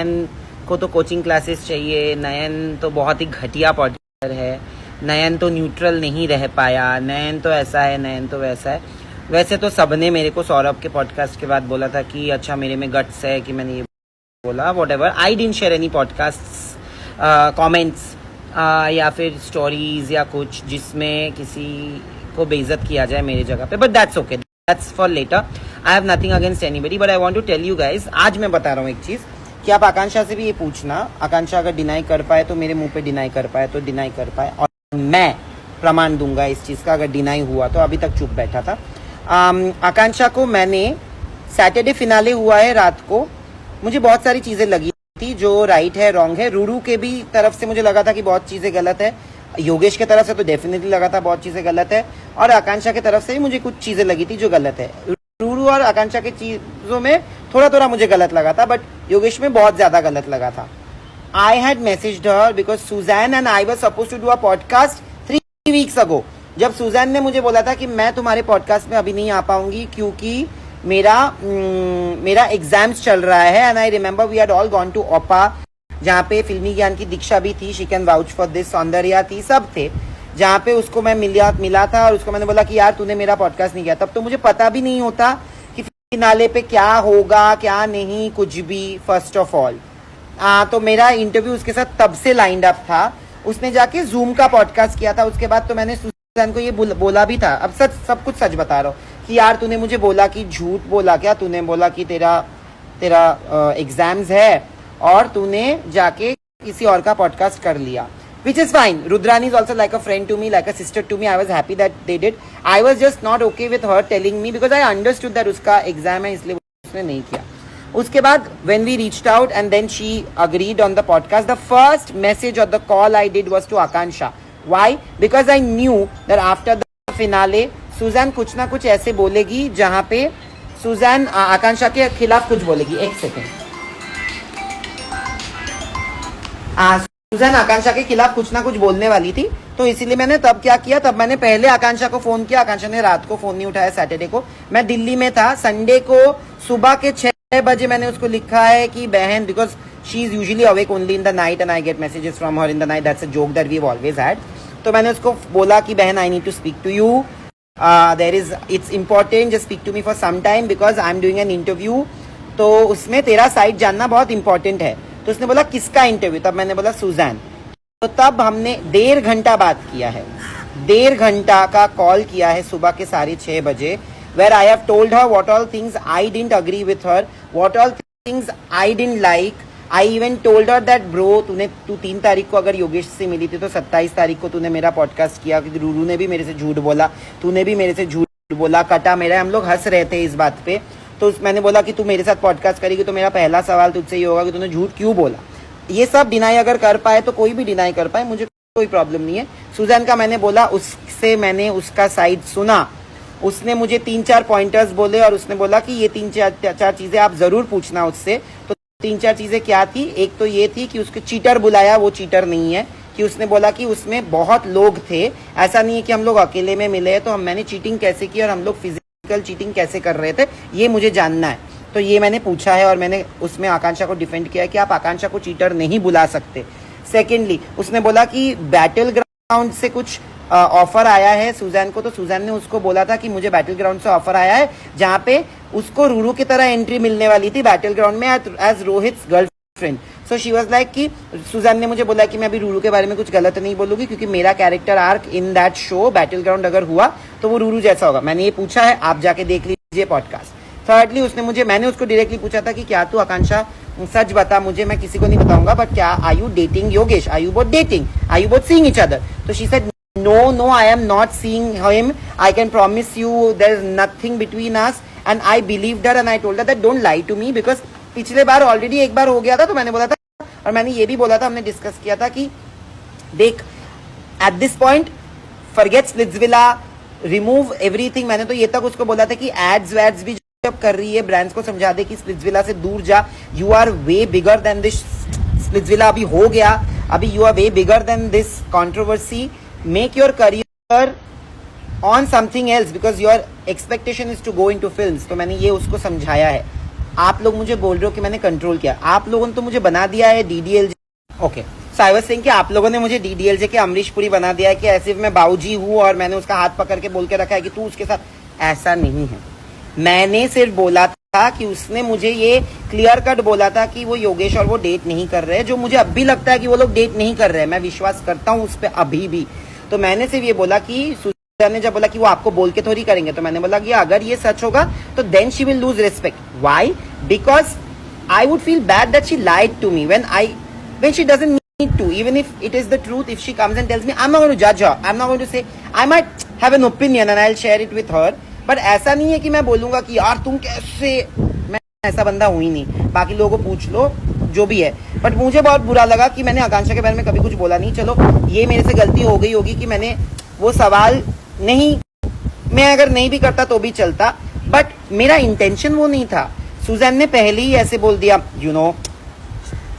नयन को तो coaching classes चाहिए, नयन तो बहुत ही घटिया पॉडकास्टर है, नयन तो न्यूट्रल नहीं रह पाया, नयन तो ऐसा है, नयन तो वैसा है। वैसे तो सबने मेरे को सौरभ के पॉडकास्ट के बाद बोला था कि अच्छा मेरे में गट्स है कि मैंने ये बोला, whatever. I didn't share any podcast comments या फिर स्टोरीज या कुछ जिसमें किसी को बेइज्जत किया जाए मेरी जगह पे, but that's okay, that's for later. I have nothing against anybody, but I want to tell you guys, आज मैं बता रहा हूँ एक चीज़ कि आप आकांक्षा से भी ये पूछना, आकांक्षा अगर डिनाई कर पाए तो मेरे मुंह पे डिनाई कर पाए तो डिनाई कर पाए, और मैं प्रमाण दूंगा इस चीज़ का अगर डिनाई हुआ तो। अभी तक चुप बैठा था। आकांक्षा को मैंने सैटरडे फिनाले हुआ है रात को, मुझे बहुत सारी चीज़ें लगी थी जो राइट है रॉन्ग है। रूरू के भी तरफ से मुझे लगा था कि बहुत चीज़ें गलत है, योगेश के तरफ से तो डेफिनेटली लगा था बहुत चीज़ें गलत है, और आकांक्षा की तरफ से भी मुझे कुछ चीज़ें लगी थी जो गलत है। रूरू और आकांक्षा की चीज़ों में थोड़ा थोड़ा मुझे गलत लगा था, बट योगेश में बहुत ज़्यादा गलत लगा था। I had messaged her because Suzanne and I was supposed to do a podcast 3 weeks अगो। जब सुजैन ने मुझे बोला था कि मैं तुम्हारे पॉडकास्ट में अभी नहीं आ पाऊंगी क्योंकि मेरा एग्जाम्स चल रहा है, and I remember we had all gone to ओपा, जहाँ पे फिल्मी ज्ञान की दीक्षा भी थी, she can vouch for this, Soundarya थी, सब थे, जहाँ पे उसको मैं मिला था और उसको मैंने बोला कि यार तूने मेरा पॉडकास्ट नहीं किया। तब तो मुझे पता भी नहीं होता कि फिनाले पे क्या होगा क्या नहीं, कुछ भी, फर्स्ट ऑफ ऑल। तो मेरा इंटरव्यू उसके साथ तब से लाइंड अप था। उसने जाके जूम का पॉडकास्ट किया था, उसके बाद तो मैंने सुजैन को ये बोला भी था, अब सब कुछ सच बता रहा हूँ कि यार तूने मुझे बोला कि झूठ बोला क्या, तूने बोला कि तेरा एग्जाम्स है और तूने जाके किसी और का पॉडकास्ट कर लिया, which is fine. Rudrani is also like a friend to me, like a sister to me. I was happy that they did. I was just not okay with her telling me because I understood that उसका exam है इसलिए उसने नहीं किया। उसके बाद when we reached out and then she agreed on the podcast, the first message or the call I did was to Akansha. Why? Because I knew that after the finale, Suzanne कुछ ना कुछ ऐसे बोलेगी जहाँ पे Suzanne आकांक्षा के खिलाफ कुछ बोलेगी। एक सेकेंड, सुजैन आकांक्षा के खिलाफ कुछ ना कुछ बोलने वाली थी, तो इसीलिए मैंने तब क्या किया, तब मैंने पहले आकांक्षा को फोन किया। आकांक्षा ने रात को फोन नहीं उठाया, सैटरडे को मैं दिल्ली में था। संडे को सुबह के 6 बजे मैंने उसको लिखा है कि बहन, because she is usually awake only in the night and I get messages from her in the night, that's a joke that we have always had. तो मैंने उसको बोला कि बहन I need to speak to you, it's important, just speak to me for some time because I'm doing an interview, तो उसमें तेरा side जानना बहुत इंपॉर्टेंट है। तो उसने बोला किसका इंटरव्यू, तब मैंने बोला सुजैन। तो तब हमने 1.5 घंटा बात किया है, 1.5 घंटा का कॉल किया है सुबह के 6:30 बजे, where I have told her what all things I didn't agree with her, what all things I didn't like. I even told her that bro, तू 3 तारीख को अगर योगेश से मिली थी तो 27 तारीख को तूने मेरा पॉडकास्ट किया, क्योंकि रूरू ने भी मेरे से झूठ बोला, तूने भी मेरे से झूठ बोला, कटा मेरा। हम लोग हंस रहे थे इस बात पे। तो मैंने बोला कि तू मेरे साथ पॉडकास्ट करेगी तो मेरा पहला सवाल तुझसे ये होगा कि तूने झूठ क्यों बोला। ये सब डिनाई अगर कर पाए तो कोई भी डिनाई कर पाए, मुझे कोई प्रॉब्लम नहीं है। सुजैन का मैंने बोला, उससे मैंने उसका साइड सुना, उसने मुझे 3-4 पॉइंटर्स बोले और उसने बोला कि ये 3-4 चीजें आप जरूर पूछना उससे। तो 3-4 चीजें क्या थी, एक तो ये थी कि उसके चीटर बुलाया, वो चीटर नहीं है, कि उसने बोला कि उसमें बहुत लोग थे, ऐसा नहीं है कि हम लोग अकेले में मिले, तो मैंने चीटिंग कैसे की और हम लोग फिजिकल चीटिंग कैसे कर रहे थे, ये मुझे जानना है। तो ये मैंने पूछा है और मैंने उसमें आकांक्षा को डिफेंड किया है कि आप आकांक्षा को चीटर नहीं बुला सकते। सेकेंडली उसने बोला कि बैटल ग्राउंड से कुछ ऑफर आया है सुजैन को, तो सुजैन ने उसको बोला था कि मुझे बैटल ग्राउंड से ऑफर आया है, जहाँ पे उसको रूरू की तरह एंट्री मिलने वाली थी बैटल ग्राउंड में as Rohit's girlfriend. So she was like कि सुजैन ने मुझे बोला कि मैं अभी रूरू के बारे में कुछ गलत नहीं बोलूंगी क्योंकि मेरा character arc in that show battle ground अगर हुआ तो वो रूरू जैसा होगा। मैंने ये पूछा है, आप जाके देख लीजिए पॉडकास्ट। थर्डली मैंने उसको डायरेक्टली पूछा था कि क्या तू आकांक्षा सच बता मुझे, मैं किसी को नहीं बताऊंगा, बट क्या are you dating Yogesh, are you both dating, are you both seeing each other. तो she said no, I am not seeing him, I can promise you there is nothing between us, and I believed her and I told her that don't lie to me because पिछले बार already एक बार हो गया था। तो मैंने बोला था, और मैंने ये भी बोला था, हमने डिस्कस किया था कि देख at this point forget Splitsvilla, remove everything. मैंने तो ये तक उसको बोला था कि एड्स वैड्स भी जब कर रही है ब्रांड्स को समझा दे कि स्प्लिट्सविला से दूर जा, you are way bigger than this Splitsvilla, अभी हो गया, अभी you are way bigger than this controversy, make your career on something else because your expectation is to go into films। तो मैंने ये उसको समझाया है। आप लोग मुझे बोल रहे हो कि मैंने कंट्रोल किया, आप लोगों ने तो मुझे बना दिया है DDLJ. Okay, so I was saying कि आप लोगों ने मुझे डीडीएलजे के अमरीश पुरी बना दिया है कि ऐसे मैं बाऊजी हूँ और मैंने उसका हाथ पकड़ के बोल के रखा है कि तू उसके साथ। ऐसा नहीं है, मैंने सिर्फ बोला था कि उसने मुझे ये क्लियर कट बोला था कि वो योगेश और वो डेट नहीं कर रहे हैं, जो मुझे अब भी लगता है कि वो लोग डेट नहीं कर रहे हैं, मैं विश्वास करता हूँ उस पर अभी भी। तो मैंने सिर्फ ये बोला कि सुजान ने जब बोला कि वो आपको बोल के थोड़ी करेंगे, तो मैंने बोला कि अगर ये सच होगा तो then she will lose respect. Why? Because I would feel bad that she lied to me when she doesn't need to. Even if it is the truth, if she comes and tells me, I'm not going to judge her, I'm not going to say, I might have an opinion and I'll share it with her, but ऐसा नहीं है कि मैं बोलूंगा कि यार तुम कैसे, मैं ऐसा बंदा हूं ही नहीं। बाकी लोगों को पूछ लो जो भी है, बट मुझे बहुत बुरा लगा कि मैंने आकांक्षा के बारे में कभी कुछ बोला नहीं। चलो ये मेरे से गलती हो गई होगी कि मैंने वो सवाल नहीं, मैं अगर नहीं भी करता तो भी चलता, बट मेरा इंटेंशन वो नहीं था। सुजैन ने पहले ही ऐसे बोल दिया, you know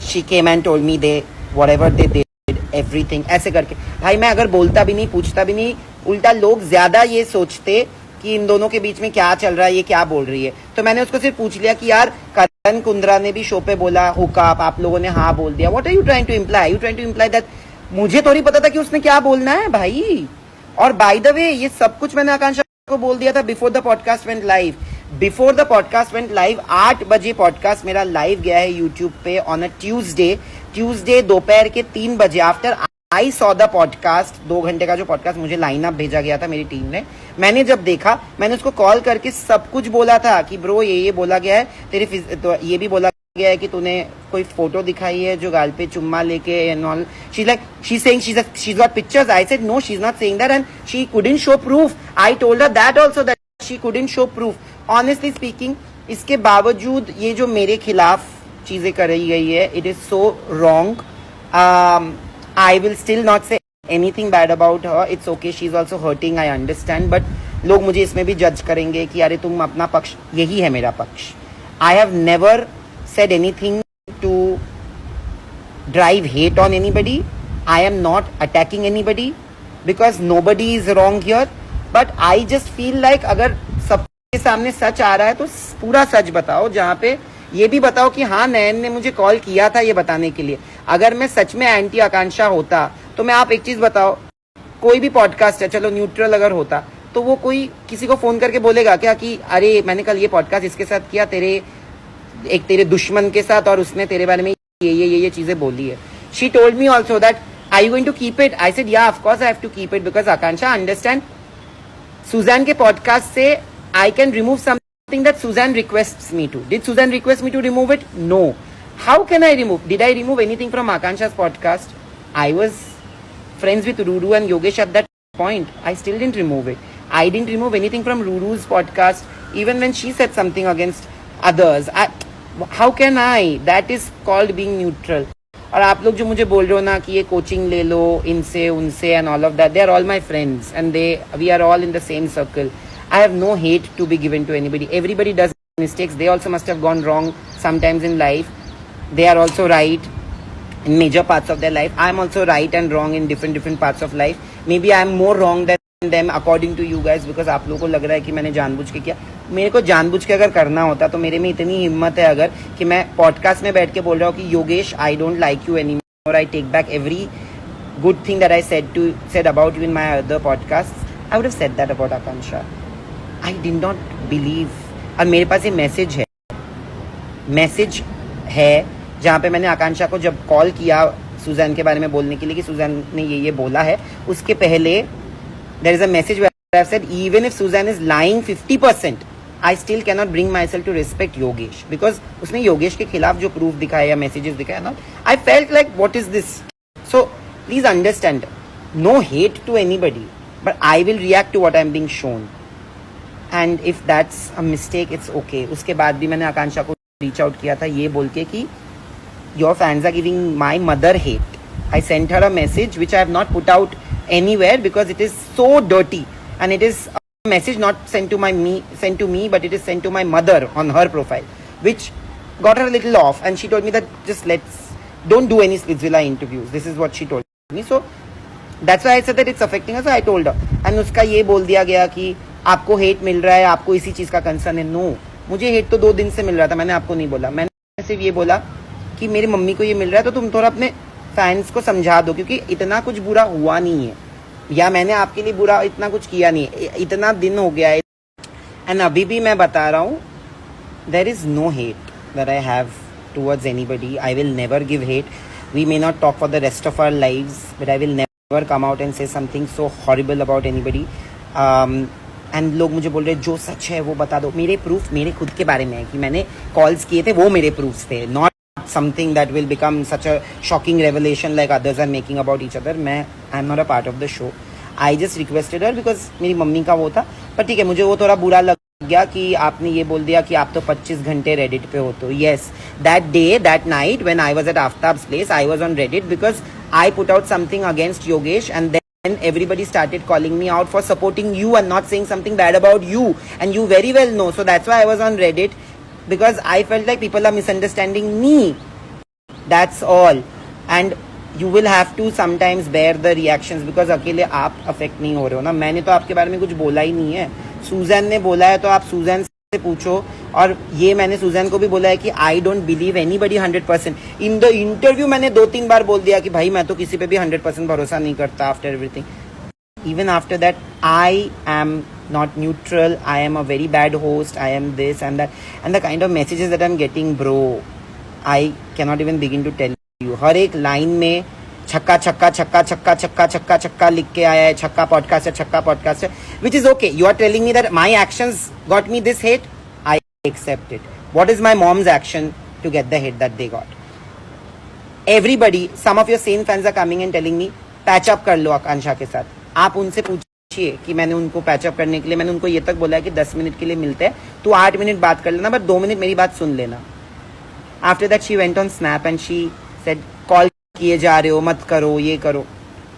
she came and told me they whatever they did everything, ऐसे करके। भाई मैं अगर बोलता भी नहीं, पूछता भी नहीं, उल्टा लोग ज्यादा ये सोचते कि इन दोनों के बीच में क्या चल रहा है, ये क्या बोल रही है। तो मैंने उसको सिर्फ पूछ लिया कि यार करण कुंद्रा ने भी शो पे बोला हुकअप, आप लोगों ने हाँ बोल दिया, what are you trying to imply? You trying to imply that मुझे थोड़ी पता था कि उसने क्या बोलना है भाई। और बाय द वे ये सब कुछ मैंने आकांक्षा को बोल दिया था before the podcast went live. Before the podcast went live 8 बजे पॉडकास्ट मेरा लाइव गया है यूट्यूब पे ऑन अ ट्यूसडे दोपहर के 3 बजे। After I saw the podcast, 2 घंटे का जो पॉडकास्ट मुझे लाइन अप भेजा गया था मेरी टीम ने, मैंने जब देखा मैंने उसको कॉल करके सब कुछ बोला था कि ब्रो ये बोला गया है तेरे, तो ये भी बोला गया है कि तूने कोई फोटो दिखाई है जो गाल पे चुम्मा लेके and all. She like she saying she's got pictures. I said no, she's not saying that and she couldn't show proof. I told her that also that she couldn't show proof. Honestly speaking, इसके बावजूद ये जो मेरे खिलाफ चीजें करी गई है, it is so wrong. I will still not say anything bad about her. It's okay, she's also hurting, I understand. But लोग मुझे इसमें भी जज करेंगे कि अरे तुम अपना पक्ष, यही है मेरा पक्ष। I have never said anything to drive hate on anybody. I am not attacking anybody because nobody is wrong here. But I just feel like अगर सबके सामने सच आ रहा है तो पूरा सच बताओ, जहाँ पे ये भी बताओ कि हाँ नयन ने मुझे कॉल किया था ये बताने के लिए। अगर मैं सच में एंटी आकांक्षा होता तो मैं, आप एक चीज बताओ, कोई भी पॉडकास्ट है, चलो न्यूट्रल अगर होता तो वो कोई किसी को फोन करके बोलेगा क्या कि अरे मैंने कल ये पॉडकास्ट इसके साथ किया, तेरे दुश्मन के साथ, और उसने तेरे बारे में ये चीजें बोली है। She told me also that are you going to keep it? I said yeah, of course I have to keep it because Akansha, understand, Suzanne के podcast से I can remove something that Suzanne requests me to. Did Suzanne request me to remove it? No. How can I remove? Did I remove anything from Akansha's podcast? I was friends with Ruru and Yogesh at that point. I still didn't remove it. I didn't remove anything from Ruru's podcast even when she said something against others. How can I? That is called being neutral. और आप लोग जो मुझे बोल रहे हो ना कि ये कोचिंग ले लो इनसे उनसे and all of that, they are all my friends and we are all in the same circle. I have no hate to be given to anybody. Everybody does mistakes. They also must have gone wrong sometimes in life. They are also right in major parts of their life. I am also right and wrong in different parts of life. Maybe I am more wrong than them according to you guys because आप लोगों को लग रहा है कि मैंने जानबूझ के किया. मेरे को जानबूझ के अगर करना होता तो मेरे में इतनी हिम्मत है अगर कि मैं पॉडकास्ट में बैठ के बोल रहा हूँ कि Yogesh, I don't like you anymore, I take back every good thing that I said about you in my other podcasts. I would have said that about Akansha. I did not believe. और मेरे पास ये message है जहाँ पे मैंने आकांक्षा को जब call किया सुजैन के बारे में बोलने के लिए कि सुजैन ने ये बोला है, उसके पहले there is a message where I have said even if Suzanne is lying 50%, I still cannot bring myself to respect Yogesh because उसने योगेश के खिलाफ जो प्रूफ दिखाया या मैसेजेस दिखाया ना, I felt like what is this? So please understand, no hate to anybody, but I will react to what I am being shown. And if that's a mistake, it's okay. उसके बाद भी मैंने आकांक्षा को reach out किया था ये बोल के कि your fans are giving my mother hate. I sent her a message which I have not put out anywhere because it is so dirty and it is a message not sent to me, but it is sent to my mother on her profile, which got her a little off, and she told me that just don't do any Splitsvilla interviews. This is what she told me. So that's why I said that it's affecting us. So I told her, and उसका ये बोल दिया गया कि आपको hate मिल रहा है, आपको इसी चीज का कंसर्न है. नो, मुझे हेट तो 2 दिन से मिल रहा था, मैंने आपको नहीं बोला, मैंने सिर्फ ये बोला कि मेरी मम्मी को ये मिल रहा है तो तुम थोड़ा अपने फैंस को समझा दो, क्योंकि इतना कुछ बुरा हुआ नहीं है, या मैंने आपके लिए बुरा इतना कुछ किया नहीं है, इतना दिन हो गया है। एंड अभी भी मैं बता रहा हूँ, there is no hate that I have towards anybody. I will never give hate. We may not talk for the rest of our lives, but I will never come out and say something so horrible about anybody. And लोग मुझे बोल रहे जो सच है वो बता दो। मेरे प्रूफ मेरे खुद के बारे में है कि मैंने कॉल्स किए थे, वो मेरे प्रूफ्स थे, not something that will become such a shocking revelation like others are making about each other. मैं I'm not a part of the show. I just requested her because मेरी मम्मी का वो था, पर ठीक है, मुझे वो थोड़ा बुरा लग गया कि आपने ये बोल दिया कि आप तो 25 घंटे रेडिट पे हो। तो yes, that day, that night when I was at Aftab's place, I was on Reddit because I put out something against Yogesh, and then everybody started calling me out for supporting you and not saying something bad about you, and you very well know. So that's why I was on Reddit, because I felt like people are misunderstanding me. That's all. And you will have to sometimes bear the reactions because अकेले आप affect नहीं हो रहे हो ना। मैंने तो आपके बारे में कुछ बोला ही नहीं है, सूजन ने बोला है, तो आप सूजन से पूछो। और ये मैंने सूजन को भी बोला है कि I don't believe anybody 100%। In the interview मैंने 2-3 बार बोल दिया कि भाई मैं तो किसी पे भी 100% भरोसा नहीं करता after everything. Even after that, I am not neutral. I am a very bad host. I am this and that. And the kind of messages that I'm getting, bro, I cannot even begin to tell you. हर एक line में छक्का छक्का छक्का छक्का छक्का छक्का छक्का लिख के आया है, छक्का पॉडकास्ट है, छक्का पॉडकास्ट है, which is okay. You are telling me that my actions got me this hate. I accept it. What is my mom's action to get the hate that they got? Everybody, some of your sane fans are coming and telling me, patch up कर लो आकांक्षा के साथ। आप उनसे पूछिए कि मैंने उनको patch up करने के लिए मैंने उनको ये तक बोला है कि 10 मिनट के लिए मिलते हैं, तो 8 मिनट बात कर लेना, बट 2 मिनट मेरी बात सुन लेना। After that she went on snap and she said call किए जा रहे हो, मत करो, ये करो।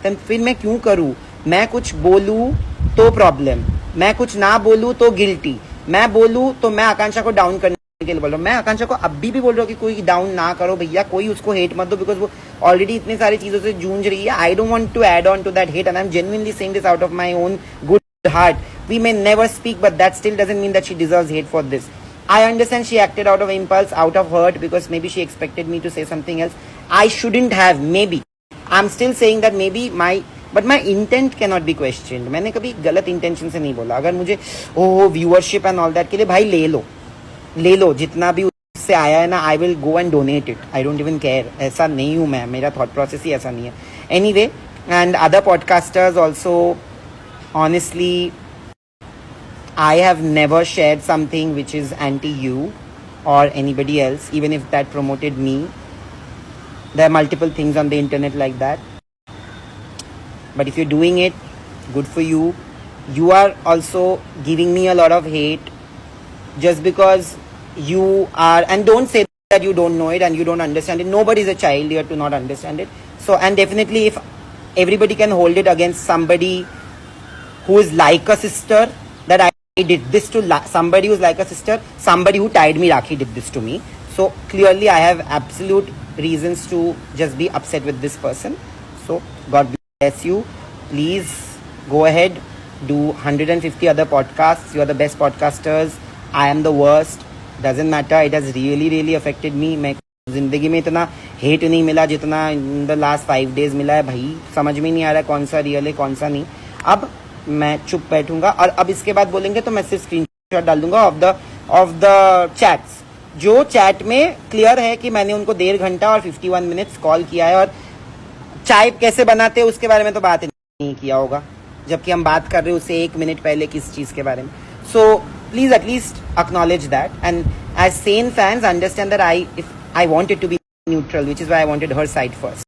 तो फिर मैं क्यों करूँ? मैं कुछ बोलूँ तो प्रॉब्लम, मैं कुछ ना बोलूँ तो गिल्टी, मैं बोलूँ तो मैं आकांक्षा को डाउन करने के लिए बोल रहा हूँ। मैं आकांक्षा को अभी भी बोल रहा हूँ कि कोई डाउन ना करो भैया, कोई उसको हेट मत दो, बिकॉज वो ऑलरेडी इतनी सारी चीजों से जूझ रही है। I don't want to add on to that hate and I am genuinely saying this out of my own good heart. We may never speak, but that still doesn't mean that she deserves hate for this. I understand she acted out of impulse, out of hurt, because maybe she expected me to say something else. I shouldn't have, maybe. I'm still saying that maybe but my intent cannot be questioned. मैंने कभी गलत intention से नहीं बोला। अगर मुझे viewership and all that के लिए भाई ले लो जितना भी उससे आया है ना, I will go and donate it. I don't even care. ऐसा नहीं हूँ मैं, मेरा थॉट प्रोसेस ही ऐसा नहीं है। Anyway, and other podcasters also, honestly I have never shared something which is anti you or anybody else, even if that promoted me. There are multiple things on the internet like that. But if you're doing it, good for you. You are also giving me a lot of hate just because you are, and don't say that you don't know it and you don't understand it. Nobody is a child here to not understand it. So, and definitely if everybody can hold it against somebody who is like a sister, that I did this to somebody who's like a sister, somebody who tied me Rakhi did this to me. So clearly I have absolute reasons to just be upset with this person. So God bless you. Please go ahead, do 150 other podcasts. You are the best podcasters. I am the worst. Doesn't matter. It has really really affected me. मैं जिंदगी में इतना hate नहीं मिला जितना in the last 5 days मिला है भाई। समझ में नहीं आ रहा कौन सा रियल है कौन सा नहीं। अब मैं चुप बैठूंगा, और अब इसके बाद बोलेंगे तो मैं सिर्फ स्क्रीनशॉट डाल दूंगा ऑफ द चैट्स, जो चैट में क्लियर है कि मैंने उनको 1.5 घंटा और 51 मिनट्स कॉल किया है, और चाय कैसे बनाते हैं उसके बारे में तो बात नहीं किया होगा, जबकि हम बात कर रहे हैं उससे 1 मिनट पहले किस चीज के बारे में। So please at least acknowledge that, and as sane fans understand that I wanted to be neutral, which is why I wanted her side first.